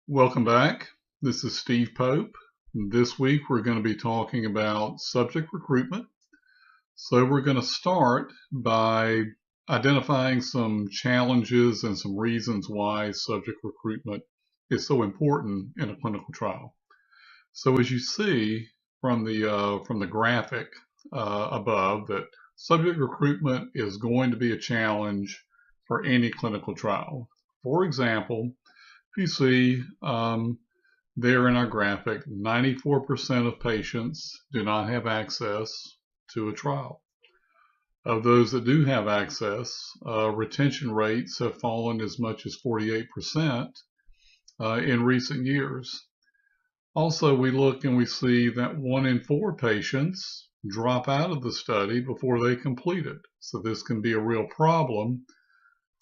Welcome back. This is Steve Pope. This week we're going to be talking about subject recruitment. So we're going to start by identifying some challenges and some reasons why subject recruitment is so important in a clinical trial. So as you see from the graphic above, that subject recruitment is going to be a challenge for any clinical trial. For example, if you see there in our graphic, 94% of patients do not have access to a trial. Of those that do have access, retention rates have fallen as much as 48% in recent years. Also, we look and we see that 1 in 4 patients drop out of the study before they complete it. So this can be a real problem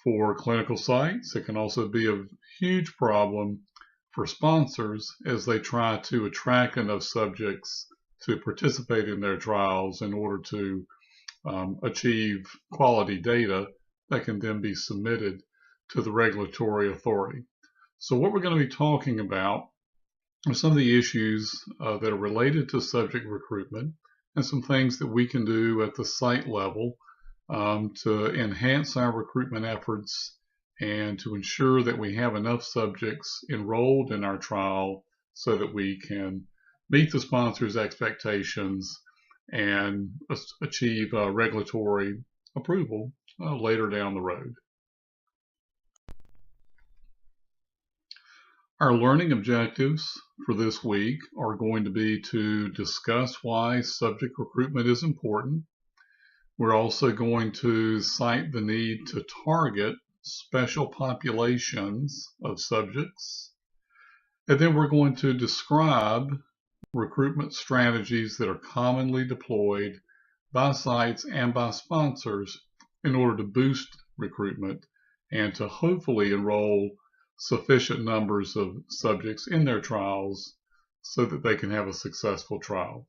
for clinical sites. It can also be a huge problem for sponsors as they try to attract enough subjects to participate in their trials in order to achieve quality data that can then be submitted to the regulatory authority. So what we're going to be talking about are some of the issues that are related to subject recruitment and some things that we can do at the site level to enhance our recruitment efforts and to ensure that we have enough subjects enrolled in our trial so that we can meet the sponsor's expectations and achieve regulatory approval later down the road. Our learning objectives for this week are going to be to discuss why subject recruitment is important. We're also going to cite the need to target special populations of subjects. And then we're going to describe recruitment strategies that are commonly deployed by sites and by sponsors in order to boost recruitment and to hopefully enroll sufficient numbers of subjects in their trials so that they can have a successful trial.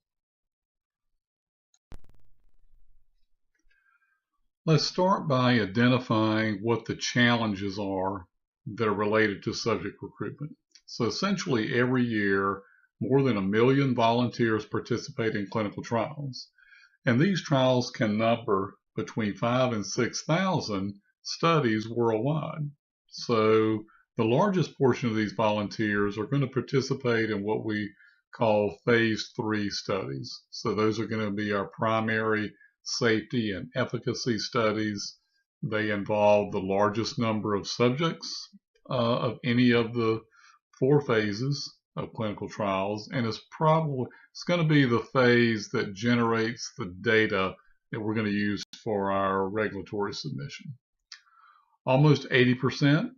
Let's start by identifying what the challenges are that are related to subject recruitment. So essentially every year, more than 1 million volunteers participate in clinical trials. And these trials can number between 5,000 and 6,000 studies worldwide. So the largest portion of these volunteers are going to participate in what we call phase 3 studies. So those are going to be our primary safety and efficacy studies. They involve the largest number of subjects of any of the 4 phases of clinical trials, and it's going to be the phase that generates the data that we're going to use for our regulatory submission. Almost 86%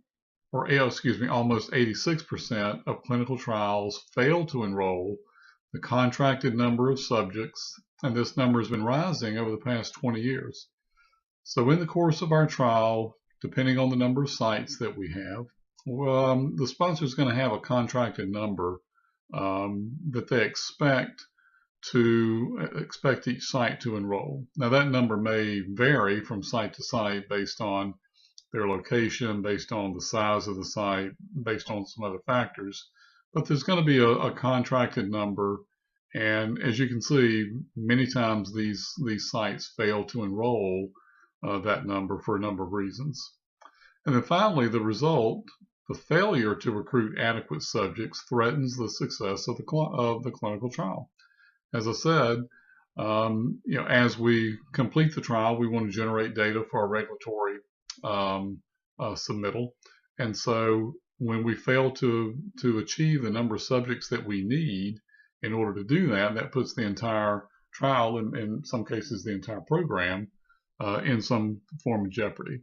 of clinical trials fail to enroll the contracted number of subjects, and this number has been rising over the past 20 years. So in the course of our trial, depending on the number of sites that we have, the sponsor is going to have a contracted number that they expect each site to enroll. Now that number may vary from site to site based on their location, based on the size of the site, based on some other factors, but there's going to be a contracted number. And as you can see, many times these sites fail to enroll that number for a number of reasons. And then finally, the result, the failure to recruit adequate subjects, threatens the success of the clinical trial. As I said, as we complete the trial, we want to generate data for our regulatory submittal. And so when we fail to achieve the number of subjects that we need in order to do that, that puts the entire trial, and in some cases the entire program, in some form of jeopardy.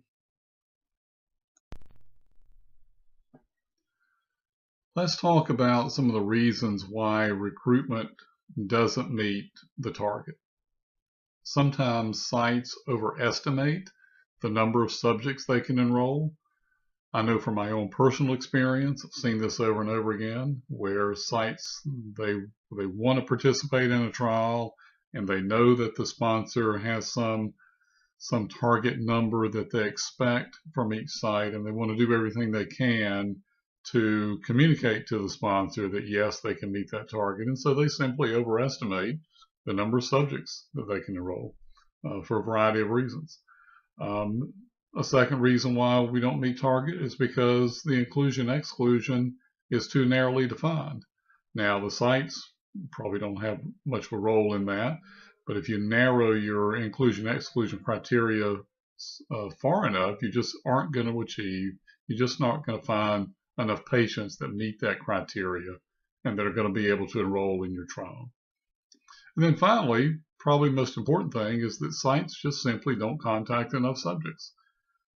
Let's talk about some of the reasons why recruitment doesn't meet the target. Sometimes sites overestimate the number of subjects they can enroll. I know from my own personal experience, I've seen this over and over again, where sites, they want to participate in a trial and they know that the sponsor has some target number that they expect from each site, and they want to do everything they can to communicate to the sponsor that yes, they can meet that target. And so they simply overestimate the number of subjects that they can enroll for a variety of reasons. A second reason why we don't meet target is because the inclusion-exclusion is too narrowly defined. Now, the sites probably don't have much of a role in that, but if you narrow your inclusion-exclusion criteria far enough, you just aren't going to achieve, you're just not going to find enough patients that meet that criteria and that are going to be able to enroll in your trial. And then finally, probably the most important thing is that sites just simply don't contact enough subjects.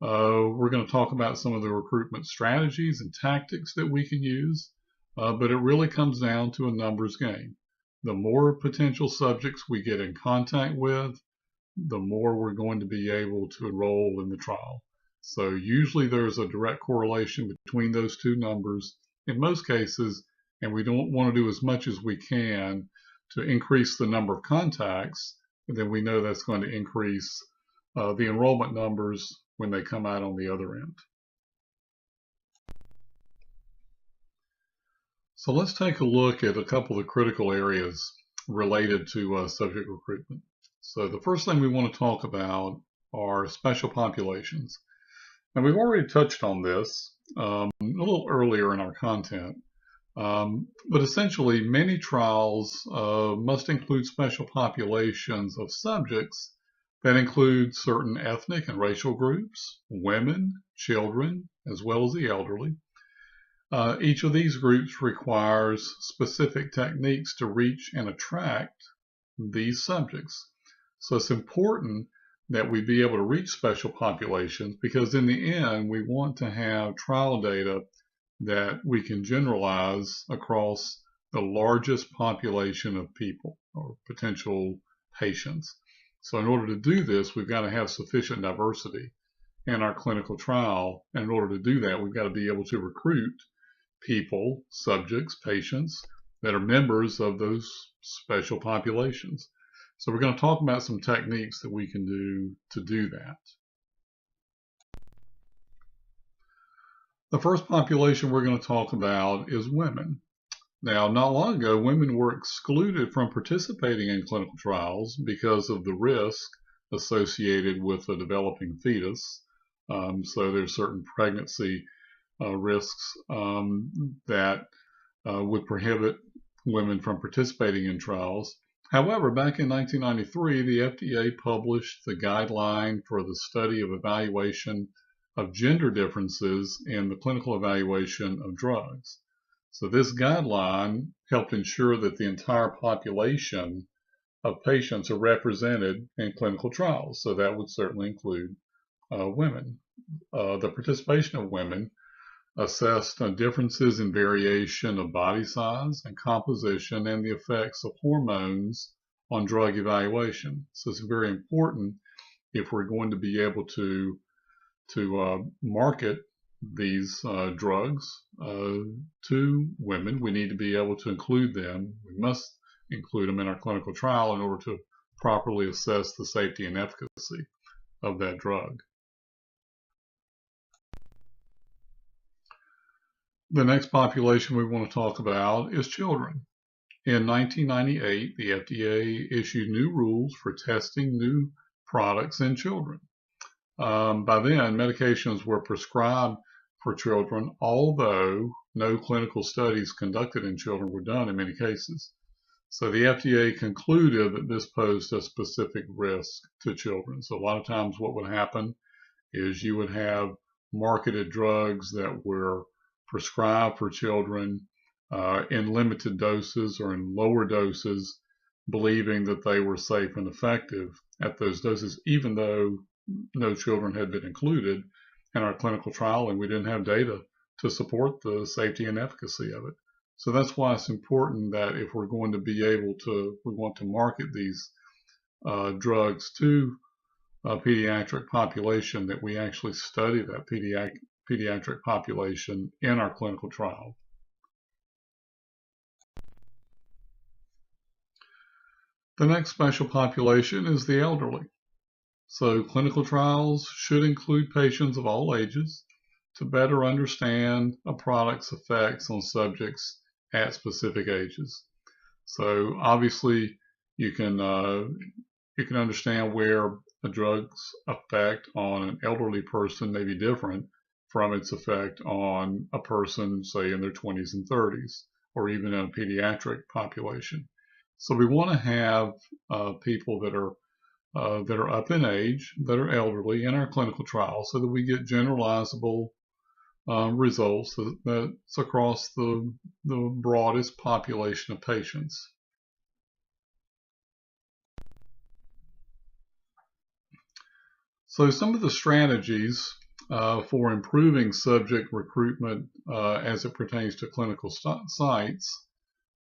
We're going to talk about some of the recruitment strategies and tactics that we can use, but it really comes down to a numbers game. The more potential subjects we get in contact with, the more we're going to be able to enroll in the trial. So usually there's a direct correlation between those two numbers in most cases, and we don't want to do as much as we can to increase the number of contacts, and then we know that's going to increase the enrollment numbers when they come out on the other end. So let's take a look at a couple of critical areas related to subject recruitment. So the first thing we want to talk about are special populations. And we've already touched on this a little earlier in our content, but essentially many trials must include special populations of subjects that include certain ethnic and racial groups, women, children, as well as the elderly. Each of these groups requires specific techniques to reach and attract these subjects. So it's important that we be able to reach special populations because in the end we want to have trial data that we can generalize across the largest population of people or potential patients. So in order to do this, we've got to have sufficient diversity in our clinical trial. And in order to do that, we've got to be able to recruit people, subjects, patients that are members of those special populations. So we're going to talk about some techniques that we can do to do that. The first population we're going to talk about is women. Now, not long ago, women were excluded from participating in clinical trials because of the risk associated with a developing fetus. So there's certain pregnancy risks that would prohibit women from participating in trials. However, back in 1993, the FDA published the guideline for the study of evaluation of gender differences in the clinical evaluation of drugs. So this guideline helped ensure that the entire population of patients are represented in clinical trials. So that would certainly include women. The participation of women assessed differences in variation of body size and composition and the effects of hormones on drug evaluation. So it's very important if we're going to be able to market these drugs to women. We need to be able to include them. We must include them in our clinical trial in order to properly assess the safety and efficacy of that drug. The next population we want to talk about is children. In 1998, the FDA issued new rules for testing new products in children. By then, medications were prescribed for children, although no clinical studies conducted in children were done in many cases. So the FDA concluded that this posed a specific risk to children. So a lot of times what would happen is you would have marketed drugs that were prescribed for children in limited doses or in lower doses, believing that they were safe and effective at those doses, even though no children had been included in our clinical trial and we didn't have data to support the safety and efficacy of it. So that's why it's important that if we're going to be able to, we want to market these drugs to a pediatric population, that we actually study that pediatric population in our clinical trial. The next special population is the elderly. So clinical trials should include patients of all ages to better understand a product's effects on subjects at specific ages. So obviously you can understand where a drug's effect on an elderly person may be different from its effect on a person, say, in their 20s and 30s, or even in a pediatric population. So we want to have people that are up in age, that are elderly in our clinical trials, so that we get generalizable results that's across the broadest population of patients. So some of the strategies for improving subject recruitment as it pertains to clinical sites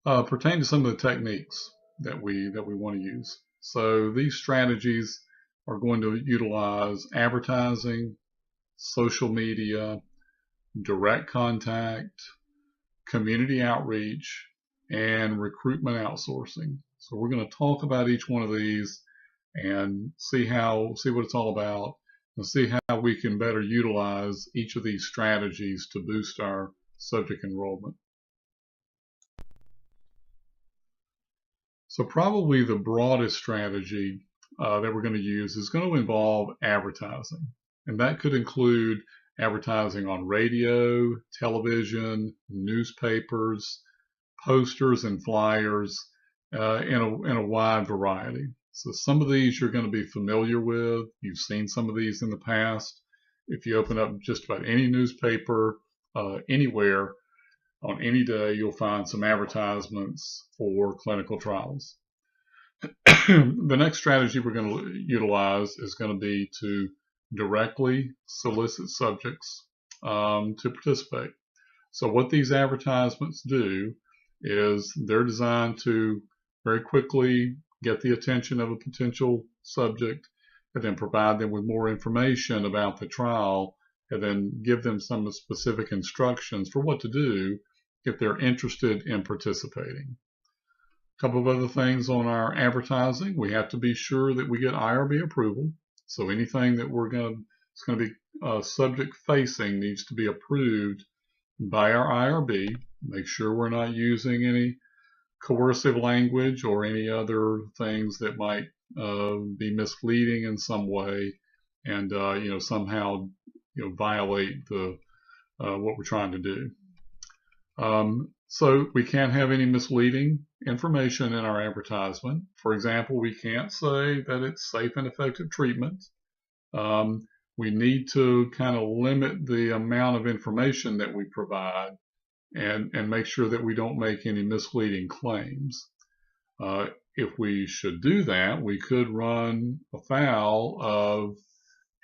pertain to some of the techniques that we want to use. So these strategies are going to utilize advertising, social media, direct contact, community outreach, and recruitment outsourcing. So we're going to talk about each one of these and see what it's all about, and see how we can better utilize each of these strategies to boost our subject enrollment. So probably the broadest strategy that we're going to use is going to involve advertising. And that could include advertising on radio, television, newspapers, posters, and flyers in a wide variety. So some of these you're going to be familiar with. You've seen some of these in the past. If you open up just about any newspaper anywhere, on any day, you'll find some advertisements for clinical trials. The next strategy we're going to utilize is going to be to directly solicit subjects to participate. So what these advertisements do is they're designed to very quickly get the attention of a potential subject and then provide them with more information about the trial and then give them some specific instructions for what to do if they're interested in participating. A couple of other things on our advertising. We have to be sure that we get IRB approval. So anything that it's going to be subject facing needs to be approved by our IRB. Make sure we're not using any coercive language or any other things that might be misleading in some way and somehow violate the what we're trying to do. So we can't have any misleading information in our advertisement. For example, we can't say that it's safe and effective treatment. We need to kind of limit the amount of information that we provide and make sure that we don't make any misleading claims. If we should do that, we could run afoul of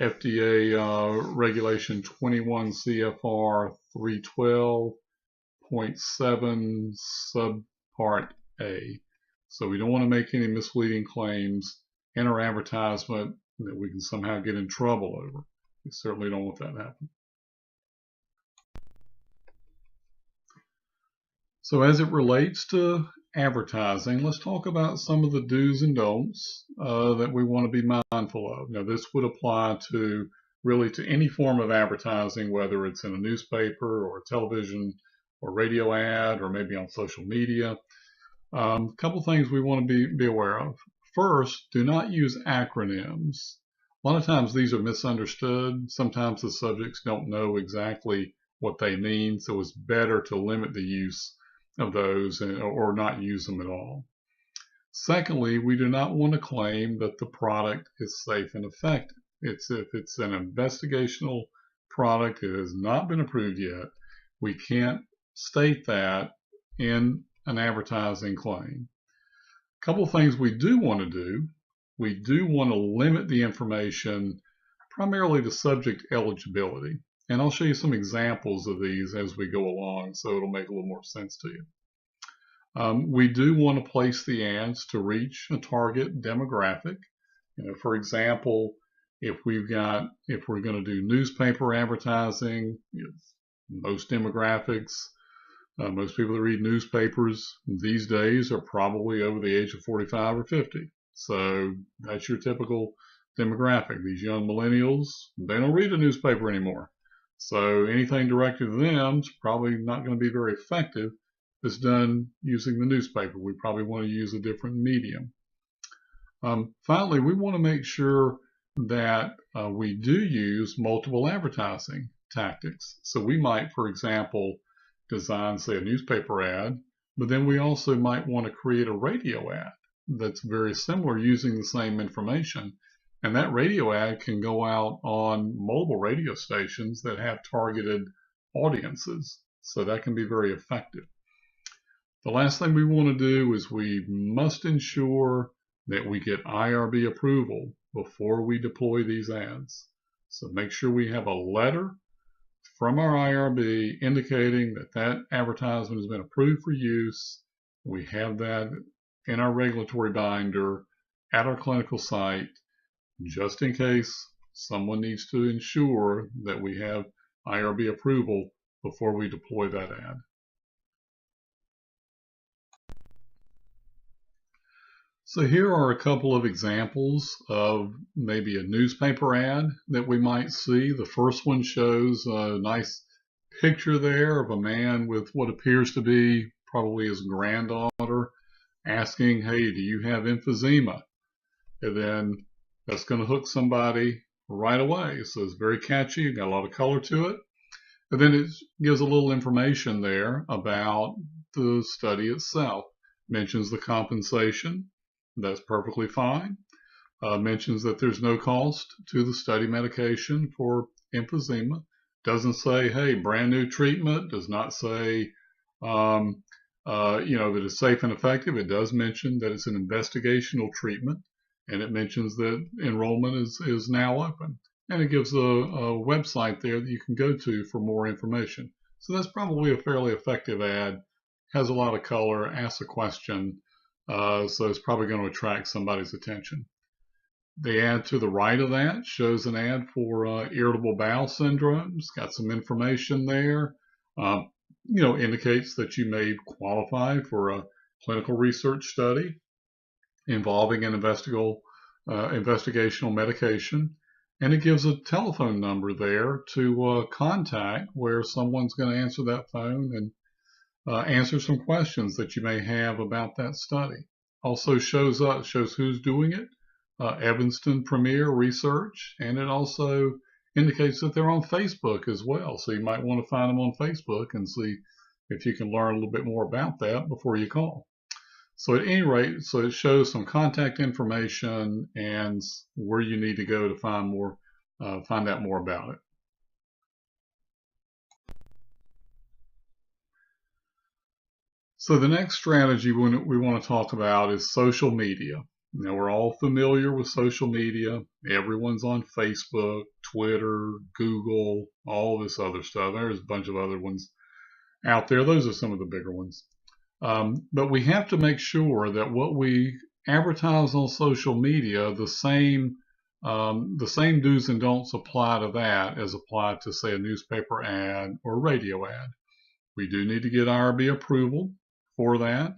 FDA regulation 21 CFR 312.7 subpart A. So we don't want to make any misleading claims in our advertisement that we can somehow get in trouble over. We certainly don't want that to happen. So as it relates to advertising, let's talk about some of the do's and don'ts that we want to be mindful of. Now, this would apply to really to any form of advertising, whether it's in a newspaper or a television or radio ad or maybe on social media. A couple things we want to be aware of. First, do not use acronyms. A lot of times these are misunderstood. Sometimes the subjects don't know exactly what they mean, so it's better to limit the use of those or not use them at all. Secondly, we do not want to claim that the product is safe and effective. If it's an investigational product, it has not been approved yet, we can't state that in an advertising claim. A couple of things we do want to do. We do want to limit the information primarily to subject eligibility. And I'll show you some examples of these as we go along, so it'll make a little more sense to you. We do want to place the ads to reach a target demographic. For example, if we're going to do newspaper advertising, most demographics, most people that read newspapers these days are probably over the age of 45 or 50. So that's your typical demographic. These young millennials, they don't read a newspaper anymore. So anything directed to them is probably not going to be very effective. It's done using the newspaper. We probably want to use a different medium. Finally, we want to make sure that we do use multiple advertising tactics. So we might, for example, design, say, a newspaper ad, but then we also might want to create a radio ad that's very similar using the same information. And that radio ad can go out on mobile radio stations that have targeted audiences. So that can be very effective. The last thing we want to do is we must ensure that we get IRB approval before we deploy these ads. So make sure we have a letter from our IRB indicating that that advertisement has been approved for use. We have that in our regulatory binder at our clinical site, just in case someone needs to ensure that we have IRB approval before we deploy that ad. So here are a couple of examples of maybe a newspaper ad that we might see. The first one shows a nice picture there of a man with what appears to be probably his granddaughter asking, hey, do you have emphysema? And then that's going to hook somebody right away. So it's very catchy, got a lot of color to it. And then it gives a little information there about the study itself. Mentions the compensation. That's perfectly fine. Mentions that there's no cost to the study medication for emphysema. Doesn't say, hey, brand new treatment. Does not say, that it's safe and effective. It does mention that it's an investigational treatment, and it mentions that enrollment is now open. And it gives a website there that you can go to for more information. So that's probably a fairly effective ad. Has a lot of color, asks a question. So it's probably going to attract somebody's attention. The ad to the right of that shows an ad for irritable bowel syndrome. It's got some information there. Indicates that you may qualify for a clinical research study involving an investigational medication. And it gives a telephone number there to contact where someone's going to answer that phone and answer some questions that you may have about that study. Also shows who's doing it, Evanston Premier Research, and it also indicates that they're on Facebook as well. So you might want to find them on Facebook and see if you can learn a little bit more about that before you call. So at any rate, so it shows some contact information and where you need to go to find out more about it. So the next strategy we want to talk about is social media. Now, we're all familiar with social media. Everyone's on Facebook, Twitter, Google, all this other stuff. There's a bunch of other ones out there. Those are some of the bigger ones. But we have to make sure that what we advertise on social media, the same do's and don'ts apply to that as apply to, say, a newspaper ad or radio ad. We do need to get IRB approval for that.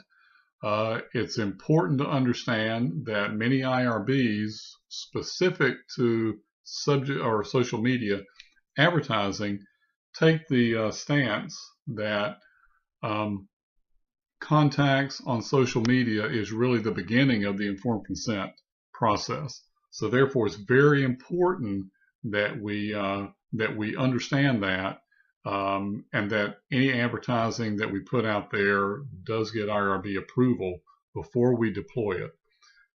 It's important to understand that many IRBs specific to subject or social media advertising take the stance that contacts on social media is really the beginning of the informed consent process. So therefore, it's very important that we understand that. And that any advertising that we put out there does get IRB approval before we deploy it.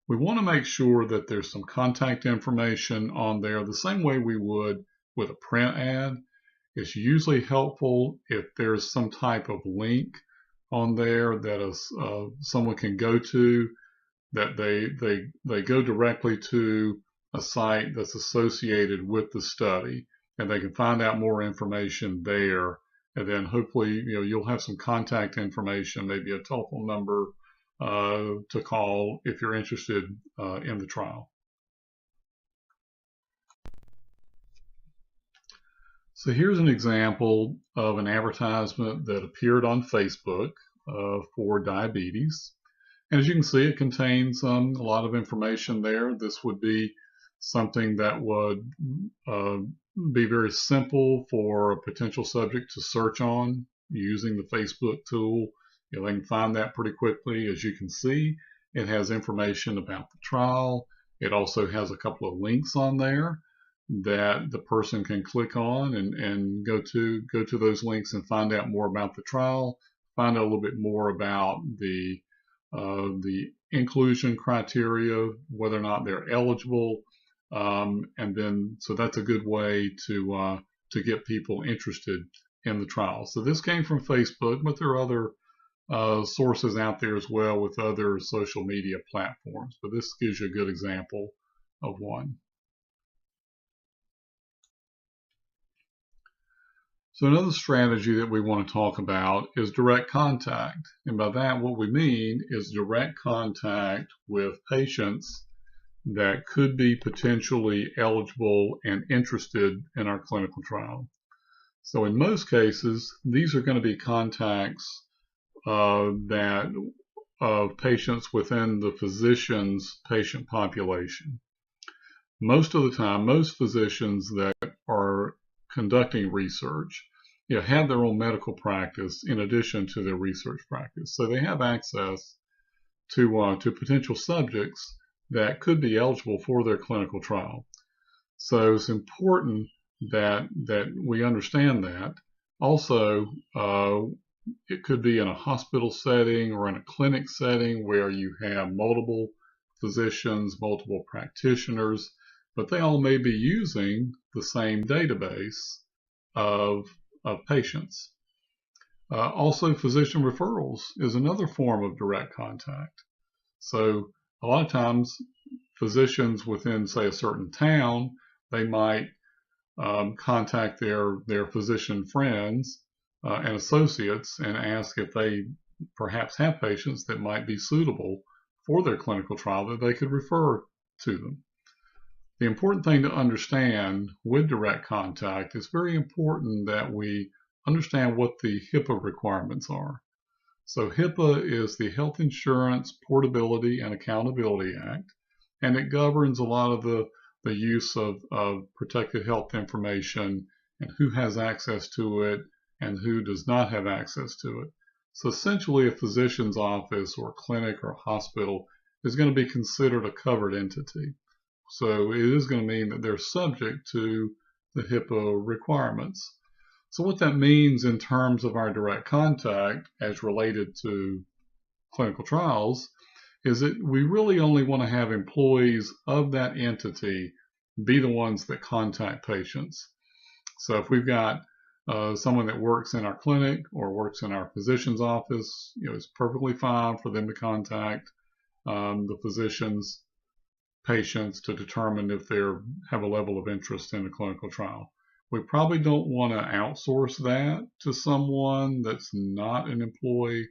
We want to make sure that there's some contact information on there the same way we would with a print ad. It's usually helpful if there's some type of link on there that someone can go to, that they go directly to a site that's associated with the study, and they can find out more information there. And then hopefully, you'll have some contact information, maybe a telephone number to call if you're interested in the trial. So here's an example of an advertisement that appeared on Facebook for diabetes. And as you can see, it contains a lot of information there. This would be something that would be very simple for a potential subject to search on using the Facebook tool. They can find that pretty quickly. As you can see, it has information about the trial. It also has a couple of links on there that the person can click on and go to those links and find out more about the trial, find out a little bit more about the inclusion criteria, whether or not they're eligible, and then so that's a good way to get people interested in the trial. So this came from Facebook, but there are other sources out there as well with other social media platforms. But this gives you a good example of one. So another strategy that we want to talk about is direct contact. And by that, what we mean is direct contact with patients that could be potentially eligible and interested in our clinical trial. So in most cases, these are going to be contacts of patients within the physician's patient population. Most of the time, most physicians that are conducting research have their own medical practice in addition to their research practice. So they have access to potential subjects that could be eligible for their clinical trial. So it's important that we understand that. Also, it could be in a hospital setting or in a clinic setting where you have multiple physicians, multiple practitioners, but they all may be using the same database of patients. Also, physician referrals is another form of direct contact. So a lot of times physicians within, say, a certain town, they might contact their physician friends and associates and ask if they perhaps have patients that might be suitable for their clinical trial that they could refer to them. The important thing to understand with direct contact is very important that we understand what the HIPAA requirements are. So HIPAA is the Health Insurance Portability and Accountability Act, and it governs a lot of the use of protected health information and who has access to it and who does not have access to it. So essentially, a physician's office or clinic or hospital is going to be considered a covered entity. So it is going to mean that they're subject to the HIPAA requirements. So what that means in terms of our direct contact as related to clinical trials is that we really only want to have employees of that entity be the ones that contact patients. So if we've got someone that works in our clinic or works in our physician's office, it's perfectly fine for them to contact the physician's patients to determine if they have a level of interest in a clinical trial. We probably don't want to outsource that to someone that's not an employee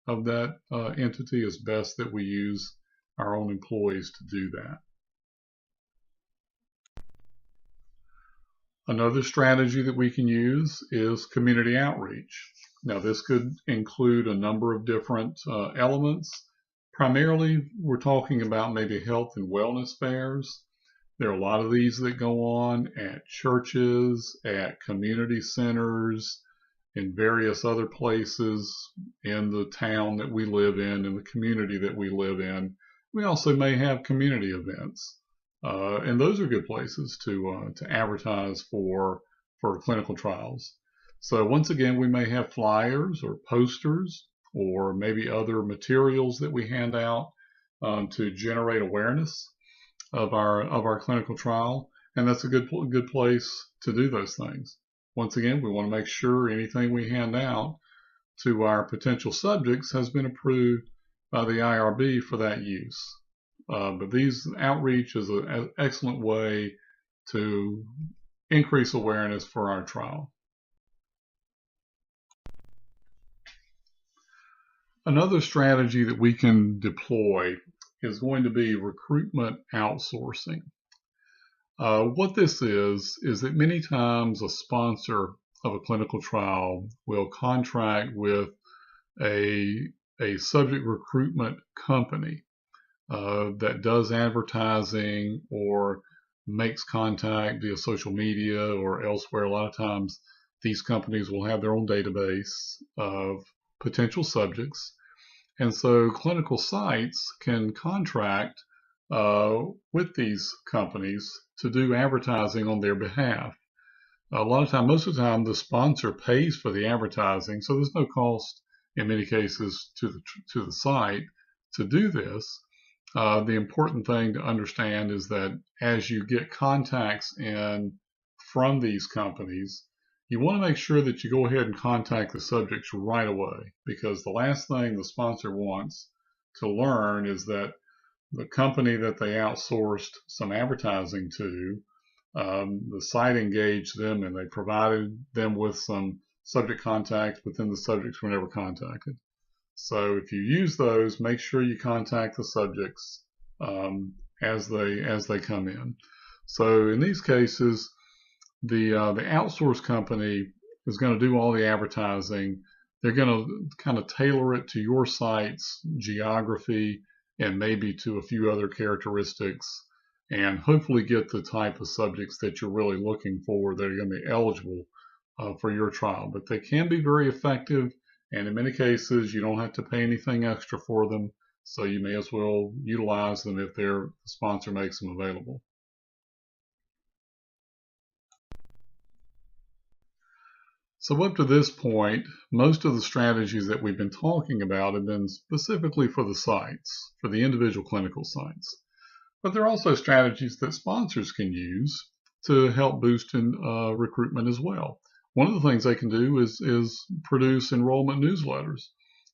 of that entity. It's best that we use our own employees to do that. Another strategy that we can use is community outreach. Now, this could include a number of different elements. Primarily, we're talking about maybe health and wellness fairs. There are a lot of these that go on at churches, at community centers, in various other places in the town that we live in the community that we live in. We also may have community events, and those are good places to advertise for clinical trials. So once again, we may have flyers or posters or maybe other materials that we hand out to generate awareness of our clinical trial, and that's a good place to do those things. Once again, we want to make sure anything we hand out to our potential subjects has been approved by the IRB for that use. But these outreach is an excellent way to increase awareness for our trial. Another strategy that we can deploy is going to be recruitment outsourcing. What this is that many times a sponsor of a clinical trial will contract with a subject recruitment company that does advertising or makes contact via social media or elsewhere. A lot of times these companies will have their own database of potential subjects. And so clinical sites can contract with these companies to do advertising on their behalf. A lot of time, most of the time, the sponsor pays for the advertising, so there's no cost in many cases to the site to do this. The important thing to understand is that as you get contacts in from these companies, you want to make sure that you go ahead and contact the subjects right away, because the last thing the sponsor wants to learn is that the company that they outsourced some advertising to, the site engaged them and they provided them with some subject contacts, but then the subjects were never contacted. So if you use those, make sure you contact the subjects as they come in. So in these cases, the outsource company is going to do all the advertising. They're going to kind of tailor it to your site's geography and maybe to a few other characteristics, and hopefully get the type of subjects that you're really looking for that are going to be eligible for your trial. But they can be very effective, and in many cases you don't have to pay anything extra for them, so you may as well utilize them if their sponsor makes them available. So up to this point, most of the strategies that we've been talking about have been specifically for the sites, for the individual clinical sites. But there are also strategies that sponsors can use to help boost in recruitment as well. One of the things they can do is produce enrollment newsletters.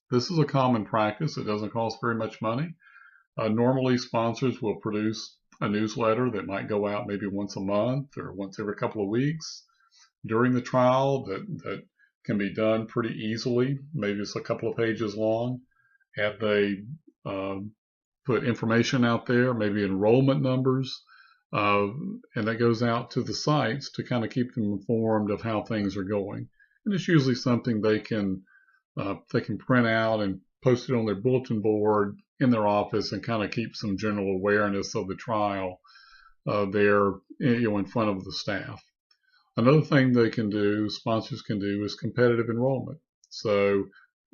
This is a common practice. It doesn't cost very much money. Normally, sponsors will produce a newsletter that might go out maybe once a month or once every couple of weeks during the trial that can be done pretty easily. Maybe it's a couple of pages long, and they put information out there, maybe enrollment numbers, and that goes out to the sites to kind of keep them informed of how things are going. And it's usually something they can print out and post it on their bulletin board in their office and kind of keep some general awareness of the trial there, in front of the staff. Another thing they can do, sponsors can do, is competitive enrollment. So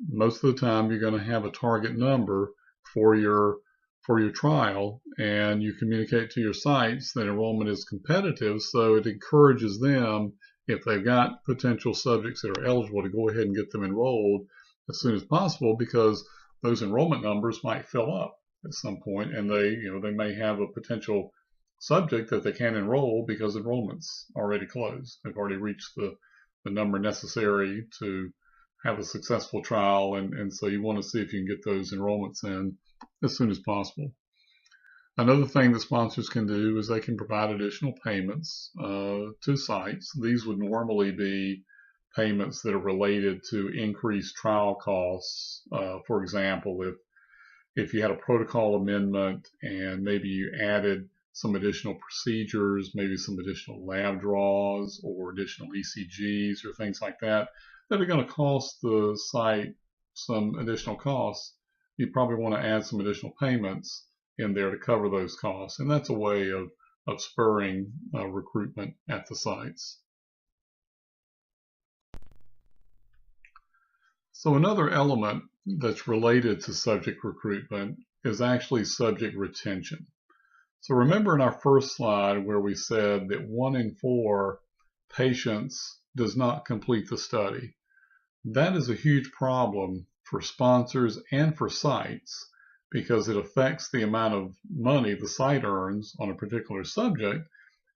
most of the time you're going to have a target number for your trial, and you communicate to your sites that enrollment is competitive, so it encourages them, if they've got potential subjects that are eligible, to go ahead and get them enrolled as soon as possible, because those enrollment numbers might fill up at some point, and they may have a potential subject that they can't enroll because enrollment's already closed. They've already reached the number necessary to have a successful trial, and so you want to see if you can get those enrollments in as soon as possible. Another thing that sponsors can do is they can provide additional payments to sites. These would normally be payments that are related to increased trial costs. For example, if you had a protocol amendment and maybe you added some additional procedures, maybe some additional lab draws or additional ECGs or things like that are going to cost the site some additional costs, you probably want to add some additional payments in there to cover those costs. And that's a way of spurring recruitment at the sites. So another element that's related to subject recruitment is actually subject retention. So remember in our first slide where we said that 1 in 4 patients does not complete the study. That is a huge problem for sponsors and for sites, because it affects the amount of money the site earns on a particular subject,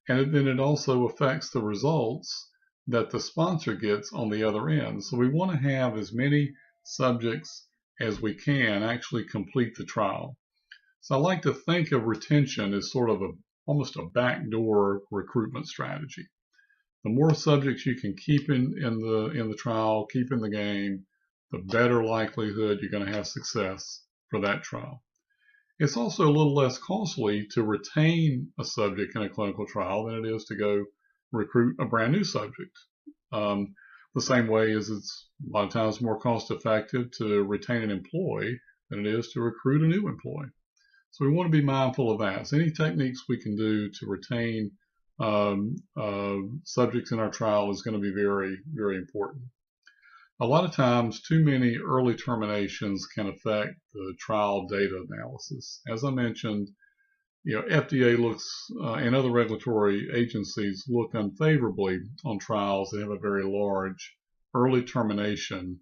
and then it also affects the results that the sponsor gets on the other end. So we want to have as many subjects as we can actually complete the trial. So I like to think of retention as sort of almost a backdoor recruitment strategy. The more subjects you can keep in the trial, keep in the game, the better likelihood you're going to have success for that trial. It's also a little less costly to retain a subject in a clinical trial than it is to go recruit a brand new subject. The same way as it's a lot of times more cost effective to retain an employee than it is to recruit a new employee. So we want to be mindful of that. So any techniques we can do to retain subjects in our trial is going to be very, very important. A lot of times, too many early terminations can affect the trial data analysis. As I mentioned, FDA looks and other regulatory agencies look unfavorably on trials that have a very large early termination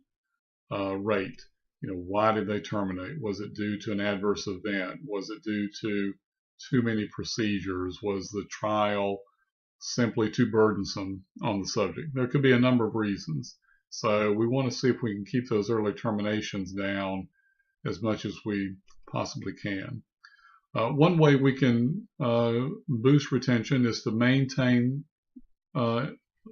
rate. Why did they terminate? Was it due to an adverse event? Was it due to too many procedures? Was the trial simply too burdensome on the subject? There could be a number of reasons. So we want to see if we can keep those early terminations down as much as we possibly can. One way we can boost retention is to maintain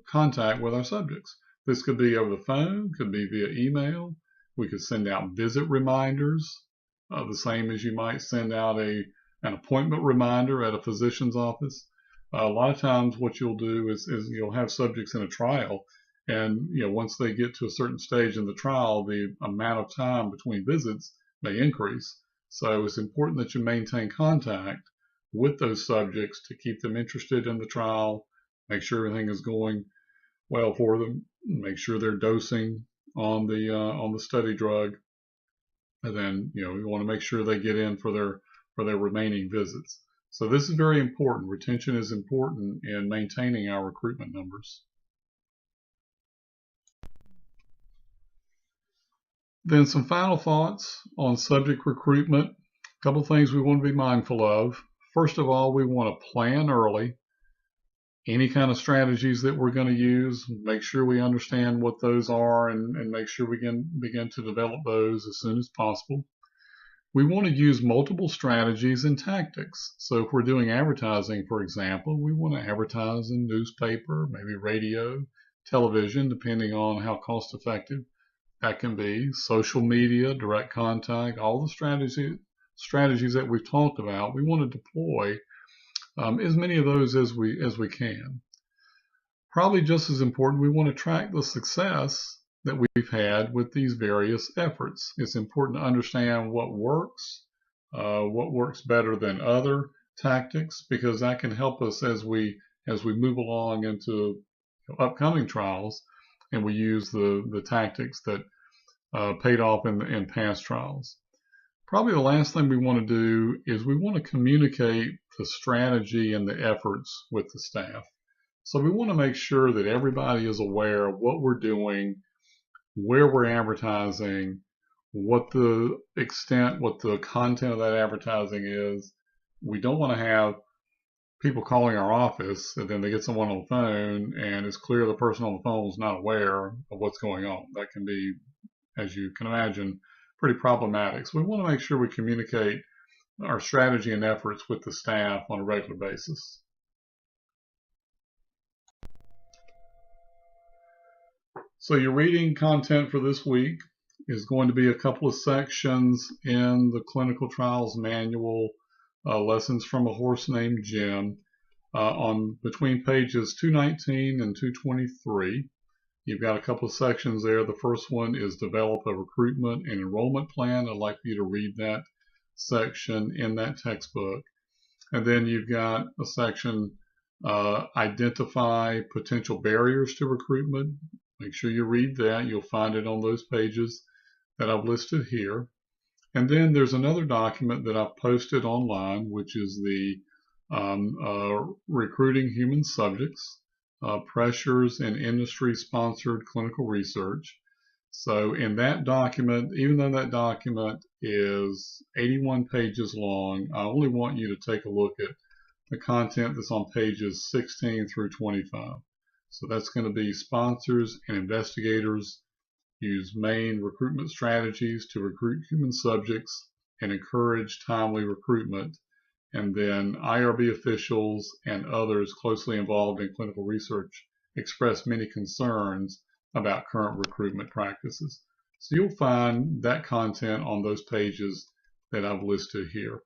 contact with our subjects. This could be over the phone, could be via email. We could send out visit reminders, the same as you might send out an appointment reminder at a physician's office. A lot of times what you'll do is you'll have subjects in a trial, and once they get to a certain stage in the trial, the amount of time between visits may increase. So it's important that you maintain contact with those subjects to keep them interested in the trial, make sure everything is going well for them, make sure they're dosing on the study drug, and then we want to make sure they get in for their remaining visits. So this is very important. Retention is important in maintaining our recruitment numbers. Then some final thoughts on subject recruitment. A couple of things we want to be mindful of. First of all, we want to plan early. Any kind of strategies that we're going to use, make sure we understand what those are and make sure we can begin to develop those as soon as possible. We want to use multiple strategies and tactics. So if we're doing advertising, for example, we want to advertise in newspaper, maybe radio, television, depending on how cost effective that can be, social media, direct contact, all the strategies that we've talked about. We want to deploy as many of those as we can. Probably just as important, we want to track the success that we've had with these various efforts. It's important to understand what works better than other tactics, because that can help us as we move along into upcoming trials, and we use the tactics that paid off in past trials. Probably the last thing we want to do is we want to communicate the strategy and the efforts with the staff. So we want to make sure that everybody is aware of what we're doing, where we're advertising, what the extent, what the content of that advertising is. We don't want to have people calling our office and then they get someone on the phone and it's clear the person on the phone is not aware of what's going on. That can be, as you can imagine, pretty problematic. So we want to make sure we communicate our strategy and efforts with the staff on a regular basis. So your reading content for this week is going to be a couple of sections in the Clinical Trials Manual, Lessons from a Horse Named Jim, on between pages 219 and 223. You've got a couple of sections there. The first one is Develop a Recruitment and Enrollment Plan. I'd like for you to read that section in that textbook. And then you've got a section, Identify Potential Barriers to Recruitment. Make sure you read that. You'll find it on those pages that I've listed here. And then there's another document that I've posted online, which is the Recruiting Human Subjects, Pressures in Industry-Sponsored Clinical Research. So in that document, even though that document is 81 pages long, I only want you to take a look at the content that's on pages 16 through 25. So that's going to be sponsors and investigators use main recruitment strategies to recruit human subjects and encourage timely recruitment. And then IRB officials and others closely involved in clinical research express many concerns about current recruitment practices. So you'll find that content on those pages that I've listed here.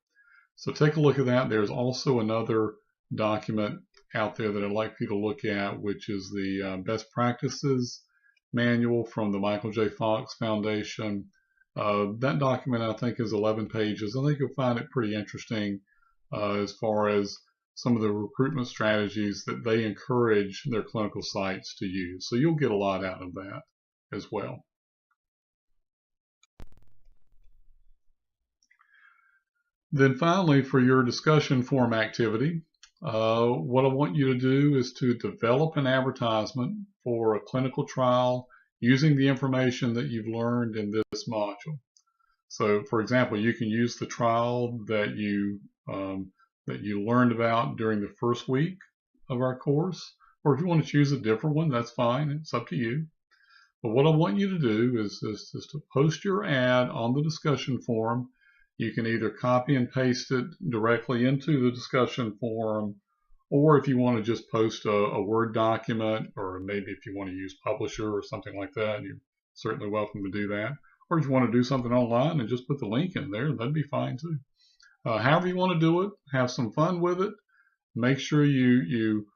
So take a look at that. There's also another document out there that I'd like for you to look at, which is the Best Practices Manual from the Michael J. Fox Foundation. That document, I think, is 11 pages. I think you'll find it pretty interesting as far as some of the recruitment strategies that they encourage their clinical sites to use. So you'll get a lot out of that as well. Then finally, for your discussion forum activity, what I want you to do is to develop an advertisement for a clinical trial using the information that you've learned in this module. So, for example, you can use the trial that you learned about during the first week of our course, or if you want to choose a different one, that's fine. It's up to you. But what I want you to do is to post your ad on the discussion forum. You can either copy and paste it directly into the discussion forum, or if you want to just post a Word document, or maybe if you want to use Publisher or something like that, you're certainly welcome to do that. Or if you want to do something online and just put the link in there, that'd be fine too. However you want to do it, have some fun with it. Make sure you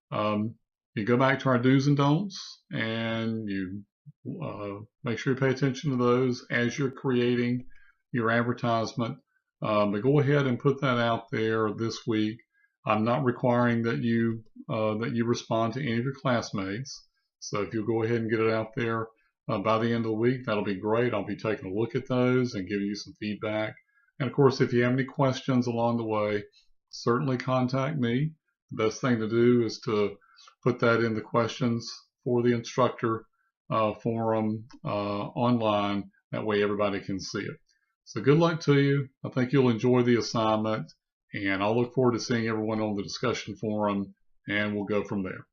go back to our do's and don'ts, and you make sure you pay attention to those as you're creating your advertisement. But go ahead and put that out there this week. I'm not requiring that you respond to any of your classmates. So if you'll go ahead and get it out there by the end of the week, that'll be great. I'll be taking a look at those and giving you some feedback. And of course, if you have any questions along the way, certainly contact me. The best thing to do is to put that in the questions for the instructor forum online. That way everybody can see it. So good luck to you. I think you'll enjoy the assignment, and I'll look forward to seeing everyone on the discussion forum, and we'll go from there.